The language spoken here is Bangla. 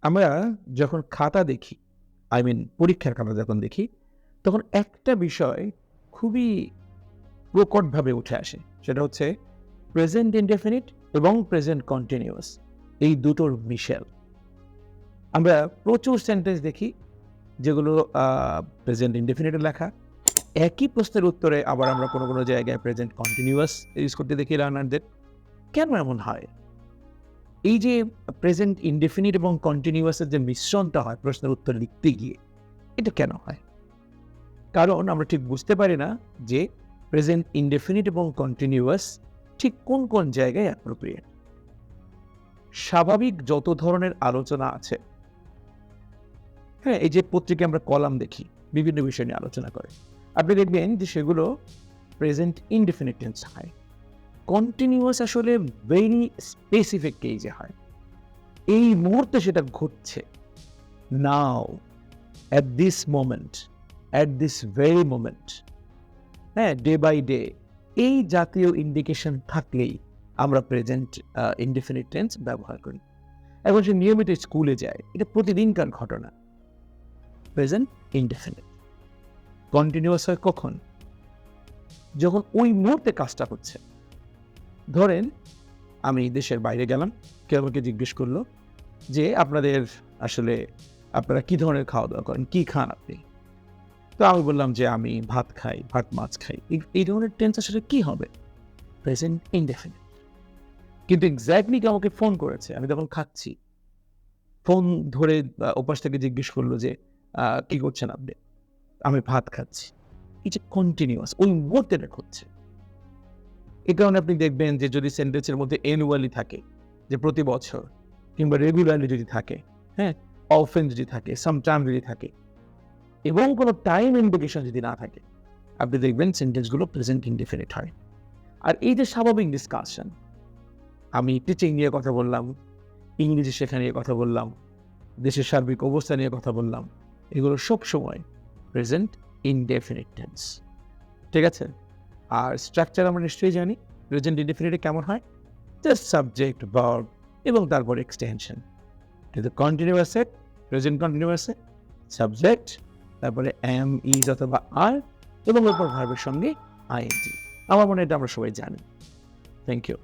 আমরা যখন খাতা দেখি, পরীক্ষার খাতা যখন দেখি, তখন একটা বিষয় খুবই প্রকটভাবে উঠে আসে। সেটা হচ্ছে প্রেজেন্ট ইনডেফিনিট এবং প্রেজেন্ট কন্টিনিউয়াস, এই দুটোর মিশেল। আমরা প্রচুর সেন্টেন্স দেখি যেগুলো প্রেজেন্ট ইনডেফিনিটে লেখা। একই প্রশ্নের উত্তরে আবার আমরা কোনো জায়গায় প্রেজেন্ট কন্টিনিউয়াস ইউজ করতে দেখি লার্নারদের। কেন এমন হয়? এই যে প্রেজেন্ট ইনডেফিনিট এবং কন্টিনিউয়াসের যে মিশ্রণটা হয় প্রশ্নের উত্তর লিখতে গিয়ে, এটা কেন হয়? কারণ আমরা ঠিক বুঝতে পারি না যে প্রেজেন্ট ইনডেফিনিট এবং কন্টিনিউয়াস ঠিক কোন জায়গায় অ্যাপ্রোপ্রিয়েট। স্বাভাবিক যত ধরনের আলোচনা আছে, হ্যাঁ, এই যে পত্রিকায় আমরা কলাম দেখি, বিভিন্ন বিষয় নিয়ে আলোচনা করে, আপনি দেখবেন যে সেগুলো প্রেজেন্ট ইনডেফিনিট টেন্স হয়। কন্টিনিউয়াস আসলে ভেরি স্পেসিফিক কেজে হয়। এই মুহূর্তে সেটা ঘটছে, now, at this moment, at this very moment, হ্যাঁ, ডে বাই ডে, এই জাতীয় ইন্ডিকেশন থাকলেই আমরা প্রেজেন্ট ইনডেফিনিট টেন্স ব্যবহার করি। এখন সে নিয়মিত স্কুলে যায়, এটা প্রতিদিনকার ঘটনা। Present indefinite. কন্টিনিউয়াস হয় কখন? যখন ওই মুহূর্তে কাজটা হচ্ছে। ধরেন আমি দেশের বাইরে গেলাম, কেউ আমাকে জিজ্ঞেস করলো যে আপনারা কি ধরনের খাওয়া দাওয়া করেন, কি খান আপনি? তো আমি বললাম যে আমি ভাত খাই, ভাত মাছ খাই। এই ধরনের টেন্স আসলে কি হবে? Present indefinite. কিন্তু এক্স্যাক্টলি কেউ আমাকে ফোন করেছে, আমি তখন খাচ্ছি। ফোন ধরে ওপাশ থেকে জিজ্ঞেস করলো যে কি করছেন আপনি? আমি ভাত খাচ্ছি। এই যে কন্টিনিউয়াস, ওই মুহূর্তে এটা ঘটছে। এই কারণে আপনি দেখবেন যে যদি সেন্টেন্সের মধ্যে অ্যানুয়ালি থাকে, যে প্রতি বছর, কিংবা রেগুলারলি যদি থাকে, হ্যাঁ, অফেন যদি থাকে, সামটাইম যদি থাকে, এবং কোনো টাইম ইন্ডিকেশন যদি না থাকে, আপনি দেখবেন সেন্টেন্সগুলো প্রেজেন্ট ইনডেফিনিট হয়। আর এই যে স্বাভাবিক ডিসকাশন, আমি টিচিং নিয়ে কথা বললাম, ইংরেজি শেখা নিয়ে কথা বললাম, দেশের সার্বিক অবস্থা নিয়ে কথা বললাম, এগুলো সবসময় প্রেজেন্ট ইনডেফিনিট টেন্স। ঠিক আছে? আর স্ট্রাকচার আমরা নিশ্চয়ই জানি প্রেজেন্ট ইনডেফিনিটে কেমন হয়। জাস্ট সাবজেক্ট, ভার্ব এবং তারপর এক্সটেনশন। কিন্তু কন্টিনিউয়াসে, প্রেজেন্ট কন্টিনিউয়াসে সাবজেক্ট, তারপরে এম, ইজ অথবা আর, এবং এরপর ভার্বের সঙ্গে আইএনজি। আমার মনে হয় এটা আমরা সবাই জানি। Thank you.